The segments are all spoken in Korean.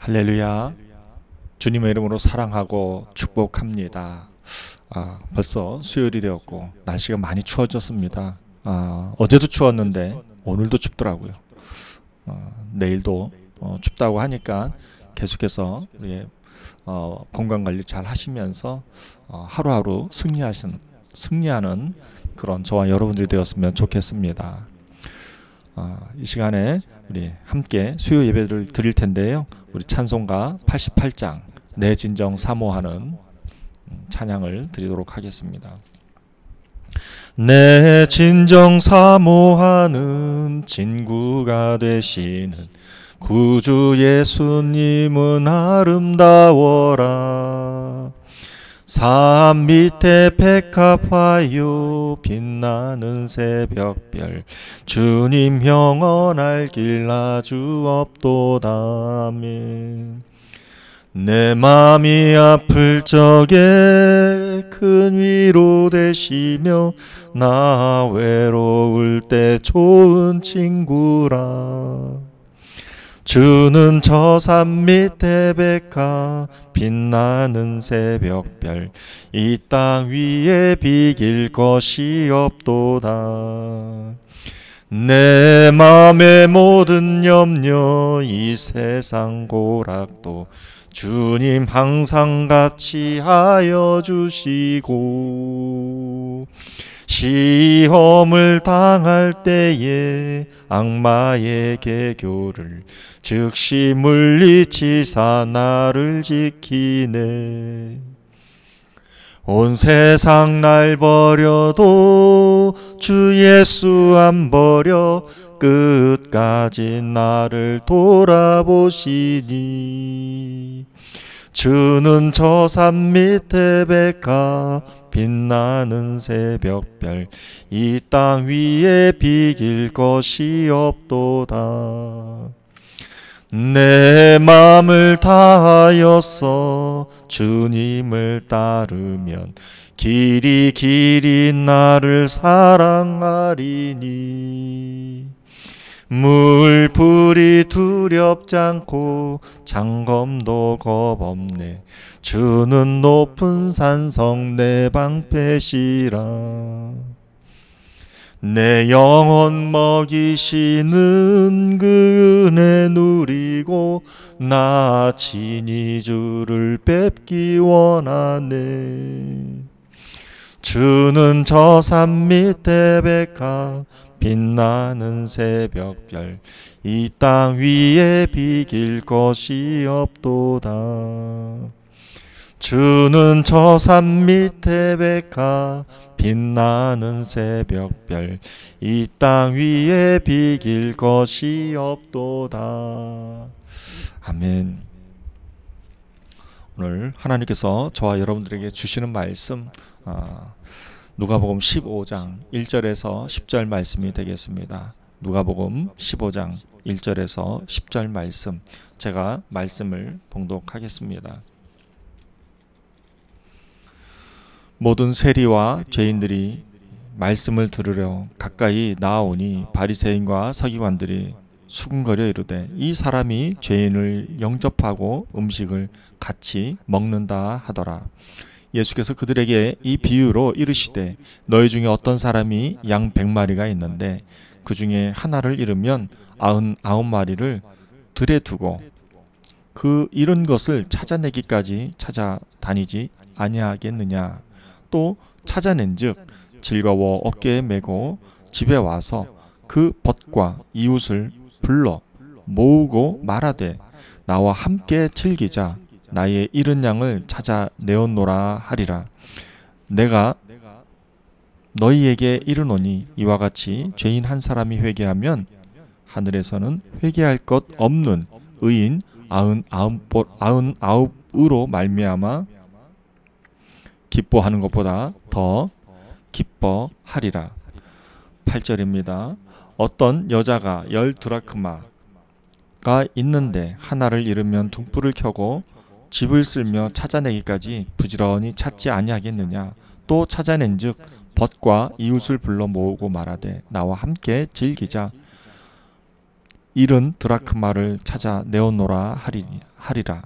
할렐루야. 주님의 이름으로 사랑하고 축복합니다. 벌써 수요일이 되었고 날씨가 많이 추워졌습니다. 어제도 추웠는데 오늘도 춥더라고요. 내일도 춥다고 하니까 계속해서 건강관리 잘 하시면서 하루하루 승리하는 그런 저와 여러분들이 되었으면 좋겠습니다. 이 시간에 우리 함께 수요 예배를 드릴 텐데요. 우리 찬송가 88장 내 진정 사모하는 찬양을 드리도록 하겠습니다. 내 진정 사모하는 친구가 되시는 구주 예수님은 아름다워라. 산 밑에 백합화요 빛나는 새벽별 주님 영원할 길 아주 없도다. 아멘. 내 맘이 아플 적에 큰 위로 되시며 나 외로울 때 좋은 친구라. 주는 저 산 밑에 백합 빛나는 새벽별 이 땅 위에 비길 것이 없도다. 내 맘의 모든 염려 이 세상 고락도 주님 항상 같이 하여 주시고 시험을 당할 때에 악마의 계교를 즉시 물리치사 나를 지키네. 온 세상 날 버려도 주 예수 안 버려 끝까지 나를 돌아보시니. 주는 저 산 밑에 백합 빛나는 새벽별 이 땅 위에 비길 것이 없도다. 내 맘을 다하여서 주님을 따르면 길이 길이 나를 사랑하리니. 물불이 두렵지 않고 장검도 겁없네. 주는 높은 산성 내 방패시라. 내 영혼 먹이시는 그 은혜 누리고 나 친히 주를 뵙기 원하네. 주는 저 산 밑에 백합 빛나는 새벽별 이 땅 위에 비길 것이 없도다. 주는 저 산 밑에 백합 빛나는 새벽별 이 땅 위에 비길 것이 없도다. 아멘. 오늘 하나님께서 저와 여러분들에게 주시는 말씀 누가복음 15장 1절에서 10절 말씀이 되겠습니다. 누가복음 15장 1절에서 10절 말씀, 제가 말씀을 봉독하겠습니다. 모든 세리와 죄인들이 말씀을 들으려 가까이 나아오니 바리새인과 서기관들이 수군거려 이르되 이 사람이 죄인을 영접하고 음식을 같이 먹는다 하더라. 예수께서 그들에게 이 비유로 이르시되 너희 중에 어떤 사람이 양 100마리가 있는데 그 중에 하나를 잃으면 99마리를 들에 두고 그 잃은 것을 찾아내기까지 찾아다니지 아니하겠느냐. 또 찾아낸즉 즐거워 어깨에 메고 집에 와서 그 벗과 이웃을 불러 모으고 말하되 나와 함께 즐기자. 나의 잃은 양을 찾아내었노라 하리라. 내가 너희에게 이르노니 이와 같이 죄인 한 사람이 회개하면 하늘에서는 회개할 것 없는 의인 99으로 말미암아 기뻐하는 것보다 더 기뻐하리라. 8절입니다. 어떤 여자가 10드라크마가 있는데 하나를 잃으면 등불을 켜고 집을 쓸며 찾아내기까지 부지런히 찾지 아니하겠느냐. 또 찾아낸즉 벗과 이웃을 불러 모으고 말하되 나와 함께 즐기자. 잃은 드라크마를 찾아내었노라 하리라.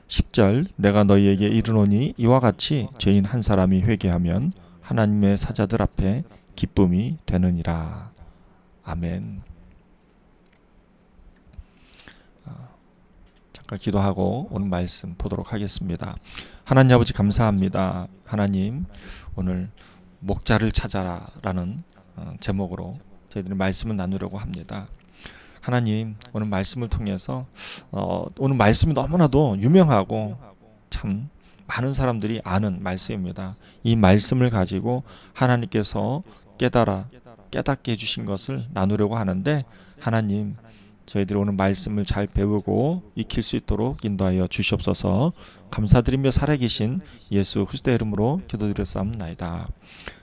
10절 내가 너희에게 이르노니 이와 같이 죄인 한 사람이 회개하면 하나님의 사자들 앞에 기쁨이 되느니라. 아멘. 잠깐 기도하고 오늘 말씀 보도록 하겠습니다. 하나님 아버지 감사합니다. 하나님 오늘 목자를 찾아라 라는 제목으로 저희들이 말씀을 나누려고 합니다. 하나님 오늘 말씀을 통해서 오늘 말씀이 너무나도 유명하고 참 많은 사람들이 아는 말씀입니다. 이 말씀을 가지고 하나님께서 깨닫게 해주신 것을 나누려고 하는데 하나님 저희들이 오늘 말씀을 잘 배우고 익힐 수 있도록 인도하여 주시옵소서. 감사드리며 살아계신 예수 그리스도의 이름으로 기도드렸사옵나이다.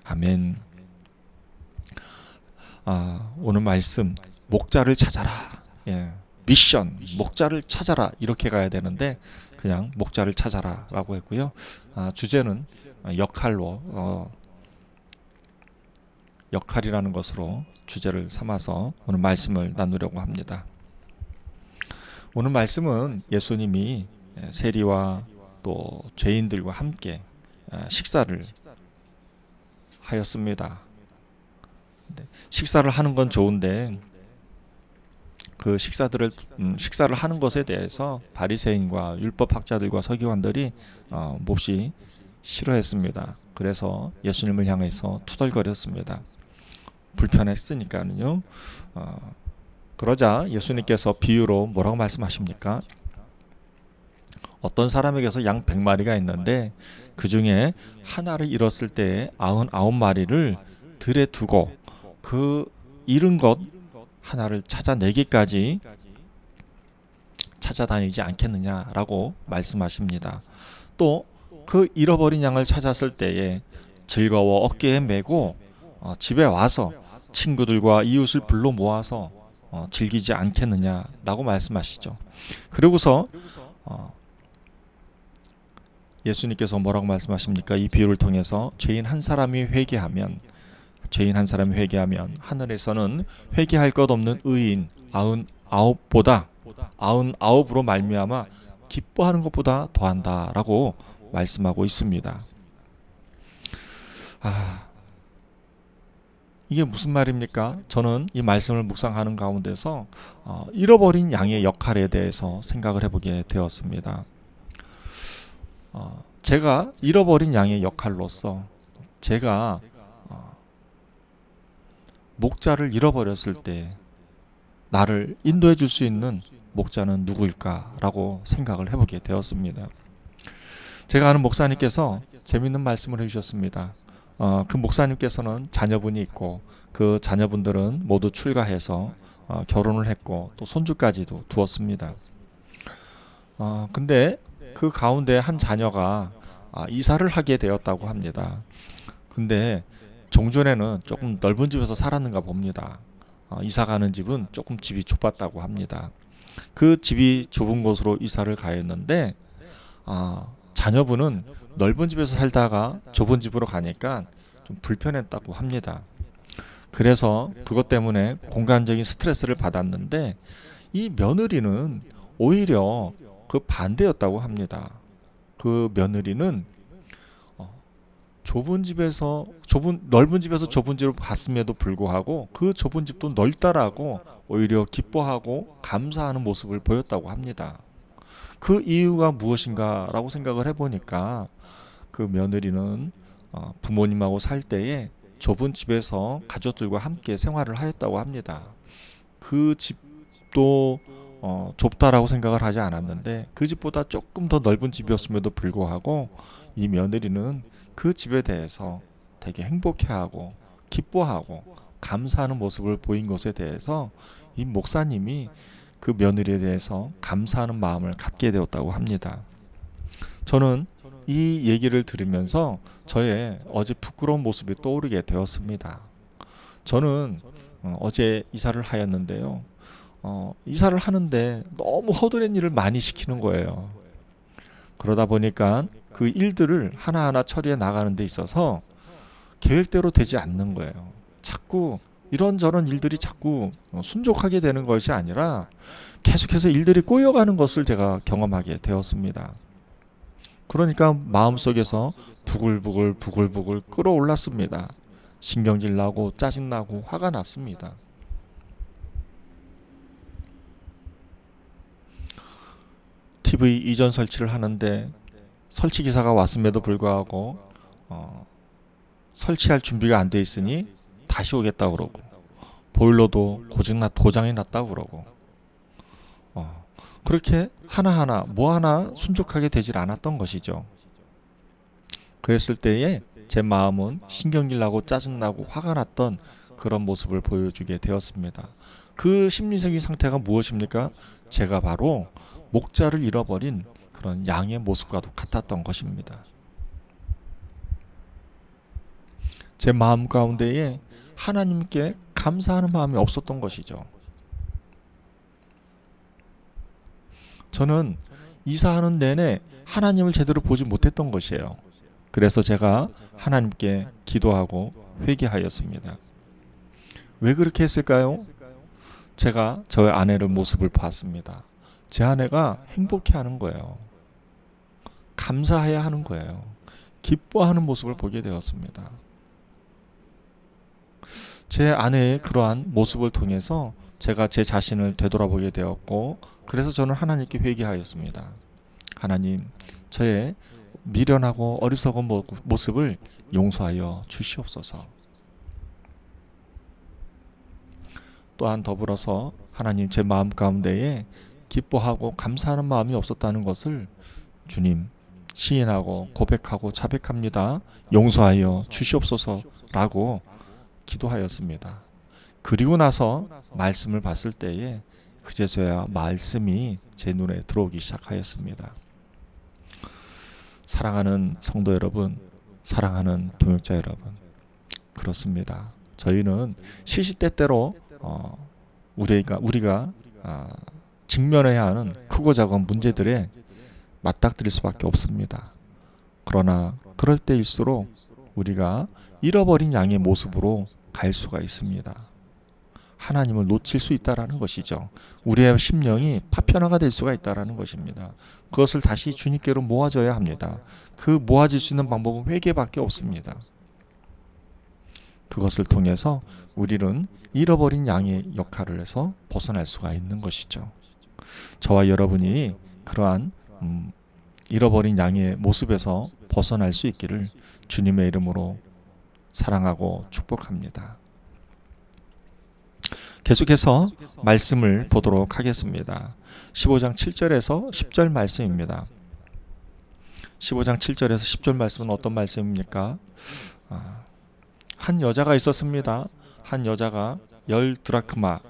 아멘. 오늘 말씀 목자를 찾아라. 미션 목자를 찾아라 이렇게 가야 되는데 그냥 목자를 찾아라 라고 했고요. 주제는 역할이라는 것으로 주제를 삼아서 오늘 말씀을 나누려고 합니다. 오늘 말씀은 예수님이 세리와 또 죄인들과 함께 식사를 하였습니다. 식사를 하는 건 좋은데 그 식사를 하는 것에 대해서 바리새인과 율법학자들과 서기관들이 몹시 싫어했습니다. 그래서 예수님을 향해서 투덜거렸습니다. 불편했으니까요. 그러자 예수님께서 비유로 뭐라고 말씀하십니까? 어떤 사람에게서 양 100마리가 있는데 그 중에 하나를 잃었을 때에 99마리를 들에 두고 그 잃은 것 하나를 찾아내기까지 찾아다니지 않겠느냐라고 말씀하십니다. 또 그 잃어버린 양을 찾았을 때에 즐거워 어깨에 메고 집에 와서 친구들과 이웃을 불러 모아서 즐기지 않겠느냐라고 말씀하시죠. 그리고서 예수님께서 뭐라고 말씀하십니까? 이 비유를 통해서 죄인 한 사람이 회개하면 하늘에서는 회개할 것 없는 의인 99으로 말미암아 기뻐하는 것보다 더한다라고 말씀하고 있습니다. 이게 무슨 말입니까? 저는 이 말씀을 묵상하는 가운데서 잃어버린 양의 역할에 대해서 생각을 해보게 되었습니다. 제가 잃어버린 양의 역할로서 제가 목자를 잃어버렸을 때 나를 인도해 줄 수 있는 목자는 누구일까라고 생각을 해보게 되었습니다. 제가 아는 목사님께서 재미있는 말씀을 해주셨습니다. 그 목사님께서는 자녀분이 있고 그 자녀분들은 모두 출가해서 결혼을 했고 또 손주까지도 두었습니다. 근데 그 가운데 한 자녀가 이사를 하게 되었다고 합니다. 근데 종전에는 조금 넓은 집에서 살았는가 봅니다. 이사 가는 집은 조금 집이 좁았다고 합니다. 그 집이 좁은 곳으로 이사를 가했는데 자녀분은 넓은 집에서 살다가 좁은 집으로 가니까 좀 불편했다고 합니다. 그래서 그것 때문에 공간적인 스트레스를 받았는데 이 며느리는 오히려 그 반대였다고 합니다. 그 며느리는 넓은 집에서 좁은 집으로 갔음에도 불구하고 그 좁은 집도 넓다라고 오히려 기뻐하고 감사하는 모습을 보였다고 합니다. 그 이유가 무엇인가 라고 생각을 해보니까 그 며느리는 부모님하고 살 때에 좁은 집에서 가족들과 함께 생활을 하였다고 합니다. 그 집도 좁다라고 생각을 하지 않았는데 그 집보다 조금 더 넓은 집이었음에도 불구하고 이 며느리는 그 집에 대해서 되게 행복해하고 기뻐하고 감사하는 모습을 보인 것에 대해서 이 목사님이 그 며느리에 대해서 감사하는 마음을 갖게 되었다고 합니다. 저는 이 얘기를 들으면서 저의 어제 부끄러운 모습이 떠오르게 되었습니다. 저는 어제 이사를 하였는데요. 이사를 하는데 너무 허드렛 일을 많이 시키는 거예요. 그러다 보니까 그 일들을 하나하나 처리해 나가는 데 있어서 계획대로 되지 않는 거예요. 자꾸 이런저런 일들이 자꾸 순족하게 되는 것이 아니라 계속해서 일들이 꼬여가는 것을 제가 경험하게 되었습니다. 그러니까 마음속에서 부글부글 부글부글 끓어올랐습니다. 신경질 나고 짜증나고 화가 났습니다. TV 이전 설치를 하는데 설치기사가 왔음에도 불구하고 설치할 준비가 안 돼 있으니 다시 오겠다고 그러고, 보일러도 고장이 났다고 그러고, 그렇게 하나하나 뭐 하나 순족하게 되질 않았던 것이죠. 그랬을 때에 제 마음은 신경질 나고 짜증나고 화가 났던 그런 모습을 보여주게 되었습니다. 그 심리적인 상태가 무엇입니까? 제가 바로 목자를 잃어버린 그런 양의 모습과도 같았던 것입니다. 제 마음 가운데에 하나님께 감사하는 마음이 없었던 것이죠. 저는 이사하는 내내 하나님을 제대로 보지 못했던 것이에요. 그래서 제가 하나님께 기도하고 회개하였습니다. 왜 그렇게 했을까요? 제가 저의 아내의 모습을 봤습니다. 제 아내가 행복해하는 거예요. 감사해야 하는 거예요. 기뻐하는 모습을 보게 되었습니다. 제 아내의 그러한 모습을 통해서 제가 제 자신을 되돌아보게 되었고, 그래서 저는 하나님께 회개하였습니다. 하나님, 저의 미련하고 어리석은 모습을 용서하여 주시옵소서. 또한 더불어서 하나님, 제 마음 가운데에 기뻐하고 감사하는 마음이 없었다는 것을 주님 시인하고 고백하고 자백합니다. 용서하여 주시옵소서라고 기도하였습니다. 그리고 나서 말씀을 봤을 때에 그제서야 말씀이 제 눈에 들어오기 시작하였습니다. 사랑하는 성도 여러분, 사랑하는 동역자 여러분, 그렇습니다. 저희는 시시때때로 우리가 직면해야 하는 크고 작은 문제들에 맞닥뜨릴 수밖에 없습니다. 그러나 그럴 때일수록 우리가 잃어버린 양의 모습으로 갈 수가 있습니다. 하나님을 놓칠 수 있다라는 것이죠. 우리의 심령이 파편화가 될 수가 있다라는 것입니다. 그것을 다시 주님께로 모아줘야 합니다. 그 모아질 수 있는 방법은 회개밖에 없습니다. 그것을 통해서 우리는 잃어버린 양의 역할을 해서 벗어날 수가 있는 것이죠. 저와 여러분이 그러한 잃어버린 양의 모습에서 벗어날 수 있기를 주님의 이름으로 사랑하고 축복합니다. 계속해서 말씀을 보도록 하겠습니다. 15장 7절에서 10절 말씀입니다. 15장 7절에서 10절 말씀은 어떤 말씀입니까? 한 여자가 있었습니다. 한 여자가 10드라크마를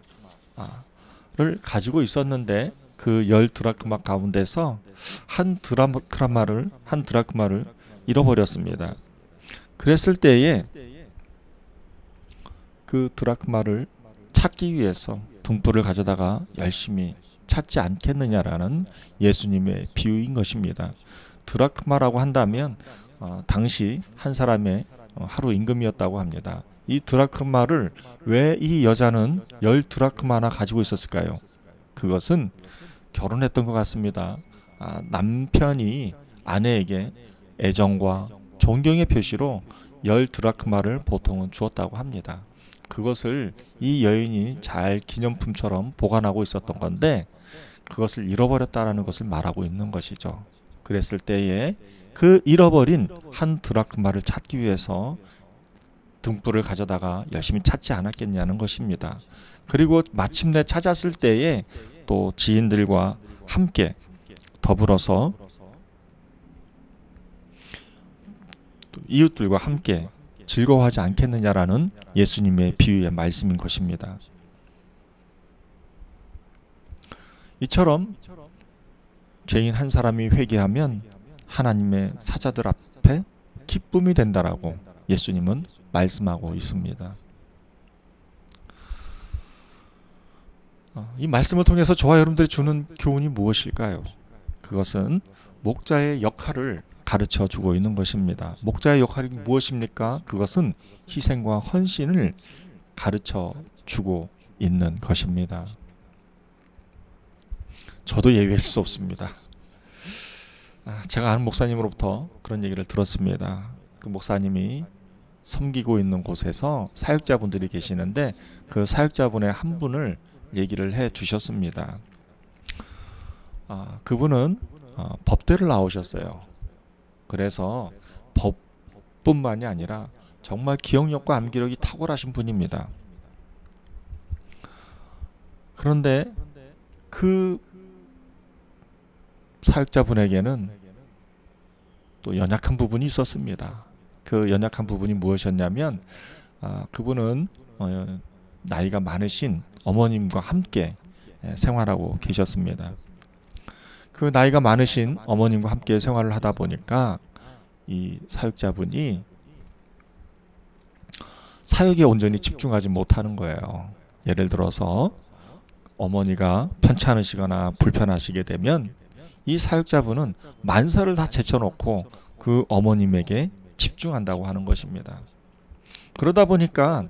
가지고 있었는데 그 10드라크마 가운데서 한 드라크마를 잃어버렸습니다. 그랬을 때에 그 드라크마를 찾기 위해서 등불을 가져다가 열심히 찾지 않겠느냐라는 예수님의 비유인 것입니다. 드라크마라고 한다면 당시 한 사람의 하루 임금이었다고 합니다. 이 드라크마를 왜 이 여자는 10드라크마나 가지고 있었을까요? 그것은 결혼했던 것 같습니다. 남편이 아내에게 애정과 존경의 표시로 10드라크마를 보통은 주었다고 합니다. 그것을 이 여인이 잘 기념품처럼 보관하고 있었던 건데 그것을 잃어버렸다라는 것을 말하고 있는 것이죠. 그랬을 때에 그 잃어버린 한 드라크마를 찾기 위해서 등불을 가져다가 열심히 찾지 않았겠냐는 것입니다. 그리고 마침내 찾았을 때에 또 지인들과 함께 더불어서 또 이웃들과 함께 즐거워하지 않겠느냐라는 예수님의 비유의 말씀인 것입니다. 이처럼 죄인 한 사람이 회개하면 하나님의 사자들 앞에 기쁨이 된다라고 예수님은 말씀하고 있습니다. 이 말씀을 통해서 저와 여러분들이 주는 교훈이 무엇일까요? 그것은 목자의 역할을 가르쳐 주고 있는 것입니다. 목자의 역할이 무엇입니까? 그것은 희생과 헌신을 가르쳐 주고 있는 것입니다. 저도 예외일 수 없습니다. 제가 아는 목사님으로부터 그런 얘기를 들었습니다. 그 목사님이 섬기고 있는 곳에서 사역자분들이 계시는데 그 사역자분의 한 분을 얘기를 해 주셨습니다. 그분은 법대를 나오셨어요. 그래서 법뿐만이 아니라 정말 기억력과 암기력이 탁월하신 분입니다. 그런데 그 사역자분에게는 또 연약한 부분이 있었습니다. 그 연약한 부분이 무엇이었냐면 그분은 나이가 많으신 어머님과 함께 생활하고 계셨습니다. 그 나이가 많으신 어머님과 함께 생활을 하다 보니까 이 사역자분이 사역에 온전히 집중하지 못하는 거예요. 예를 들어서 어머니가 편찮으시거나 불편하시게 되면 이 사역자분은 만사를 다 제쳐놓고 그 어머님에게 집중한다고 하는 것입니다. 그러다 보니까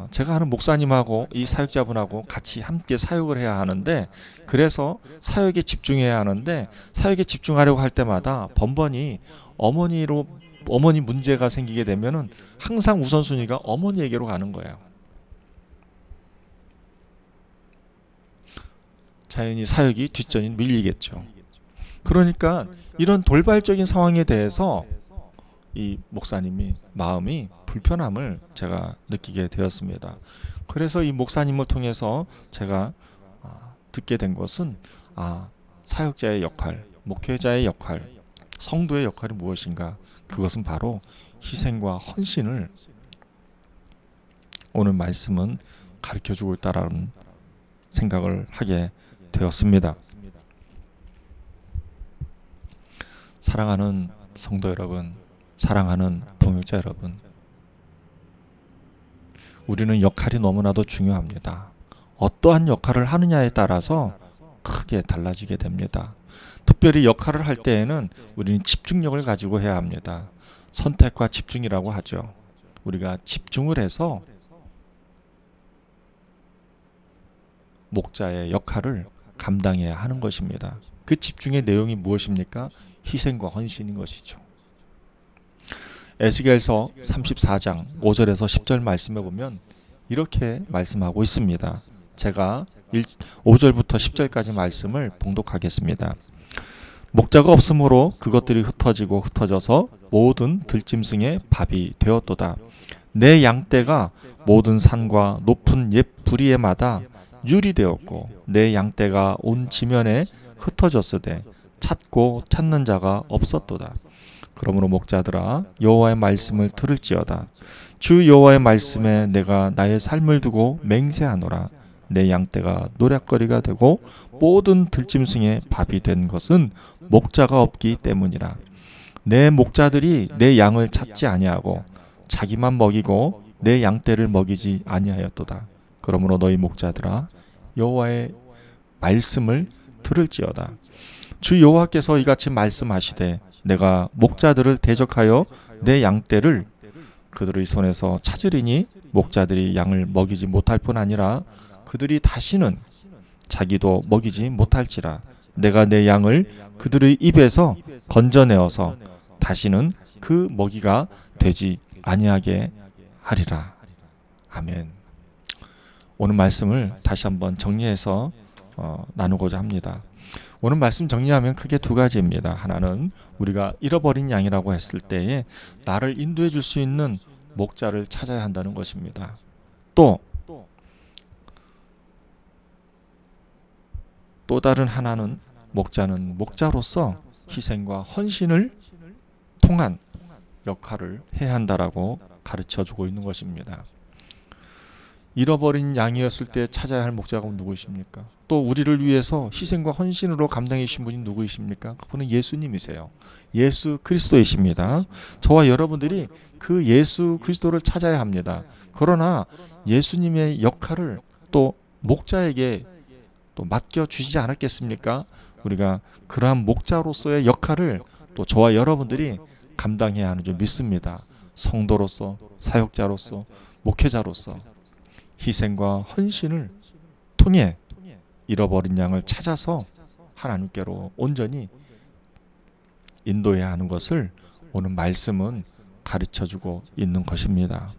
제가 아는 목사님하고 이 사역자분하고 같이 함께 사역을 해야 하는데, 그래서 사역에 집중해야 하는데 사역에 집중하려고 할 때마다 번번이 어머니 문제가 생기게 되면은 항상 우선순위가 어머니에게로 가는 거예요. 자연히 사역이 뒷전이 밀리겠죠. 그러니까 이런 돌발적인 상황에 대해서 이 목사님이 마음이 불편함을 제가 느끼게 되었습니다. 그래서 이 목사님을 통해서 제가 듣게 된 것은 사역자의 역할, 목회자의 역할, 성도의 역할이 무엇인가? 그것은 바로 희생과 헌신을 오늘 말씀은 가르쳐주고 있다라는 생각을 하게 되었습니다. 사랑하는 성도 여러분, 사랑하는 동역자 여러분, 우리는 역할이 너무나도 중요합니다. 어떠한 역할을 하느냐에 따라서 크게 달라지게 됩니다. 특별히 역할을 할 때에는 우리는 집중력을 가지고 해야 합니다. 선택과 집중이라고 하죠. 우리가 집중을 해서 목자의 역할을 감당해야 하는 것입니다. 그 집중의 내용이 무엇입니까? 희생과 헌신인 것이죠. 에스겔서 34장 5절에서 10절 말씀해 보면 이렇게 말씀하고 있습니다. 제가 5절부터 10절까지 말씀을 봉독하겠습니다. 목자가 없으므로 그것들이 흩어지고 흩어져서 모든 들짐승의 밥이 되었도다. 내 양떼가 모든 산과 높은 옛 부리에마다 율이 되었고 내 양떼가 온 지면에 흩어졌으되 찾고 찾는 자가 없었도다. 그러므로 목자들아 여호와의 말씀을 들을지어다. 주 여호와의 말씀에 내가 나의 삶을 두고 맹세하노라. 내 양떼가 노략거리가 되고 모든 들짐승의 밥이 된 것은 목자가 없기 때문이라. 내 목자들이 내 양을 찾지 아니하고 자기만 먹이고 내 양떼를 먹이지 아니하였도다. 그러므로 너희 목자들아 여호와의 말씀을 들을지어다. 주 여호와께서 이같이 말씀하시되 내가 목자들을 대적하여 내 양떼를 그들의 손에서 찾으리니 목자들이 양을 먹이지 못할 뿐 아니라 그들이 다시는 자기도 먹이지 못할지라. 내가 내 양을 그들의 입에서 건져내어서 다시는 그 먹이가 되지 아니하게 하리라. 아멘. 오늘 말씀을 다시 한번 정리해서 나누고자 합니다. 오늘 말씀 정리하면 크게 두 가지입니다. 하나는 우리가 잃어버린 양이라고 했을 때에 나를 인도해 줄 수 있는 목자를 찾아야 한다는 것입니다. 또 다른 하나는 목자는 목자로서 희생과 헌신을 통한 역할을 해야 한다라고 가르쳐주고 있는 것입니다. 잃어버린 양이었을 때 찾아야 할 목자가 누구이십니까? 또 우리를 위해서 희생과 헌신으로 감당해 주신 분이 누구이십니까? 그분은 예수님이세요. 예수 그리스도이십니다. 저와 여러분들이 그 예수 그리스도를 찾아야 합니다. 그러나 예수님의 역할을 또 목자에게 또 맡겨주시지 않았겠습니까? 우리가 그러한 목자로서의 역할을 또 저와 여러분들이 감당해야 하는 줄 믿습니다. 성도로서, 사역자로서, 목회자로서 희생과 헌신을 통해 잃어버린 양을 찾아서 하나님께로 온전히 인도해야 하는 것을 오늘 말씀은 가르쳐주고 있는 것입니다.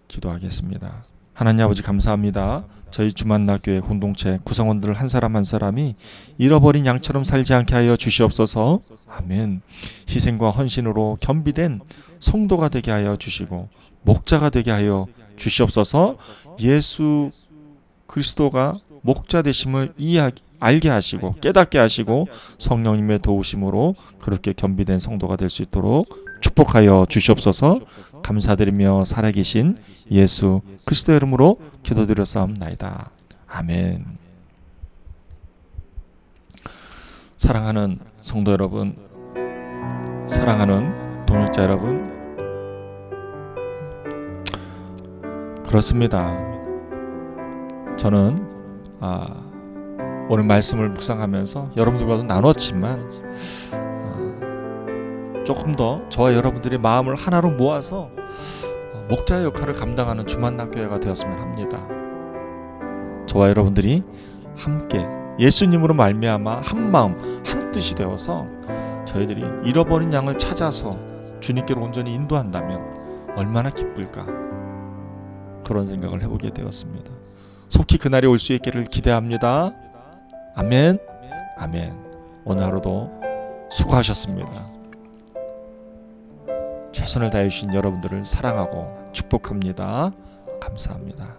기도하겠습니다. 하나님 아버지 감사합니다. 저희 주만나교회 공동체 구성원들 한 사람 한 사람이 잃어버린 양처럼 살지 않게 하여 주시옵소서. 아멘. 희생과 헌신으로 겸비된 성도가 되게 하여 주시고 목자가 되게 하여 주시옵소서. 예수 그리스도가 목자 되심을 알게 하시고 깨닫게 하시고 성령님의 도우심으로 그렇게 겸비된 성도가 될 수 있도록 축복하여 주시옵소서. 감사드리며 살아계신 예수 그리스도의 이름으로 기도드렸사옵나이다. 아멘. 사랑하는 성도 여러분, 사랑하는 동역자 여러분, 그렇습니다. 저는 오늘 말씀을 묵상하면서 여러분들과도 나눴지만 조금 더 저와 여러분들의 마음을 하나로 모아서 목자 역할을 감당하는 주만나교회가 되었으면 합니다. 저와 여러분들이 함께 예수님으로 말미암아 한 마음 한 뜻이 되어서 저희들이 잃어버린 양을 찾아서 주님께로 온전히 인도한다면 얼마나 기쁠까, 그런 생각을 해보게 되었습니다. 속히 그날이 올 수 있기를 기대합니다. 아멘. 아멘. 오늘 하루도 수고하셨습니다. 최선을 다해 주신 여러분들을 사랑하고 축복합니다. 감사합니다.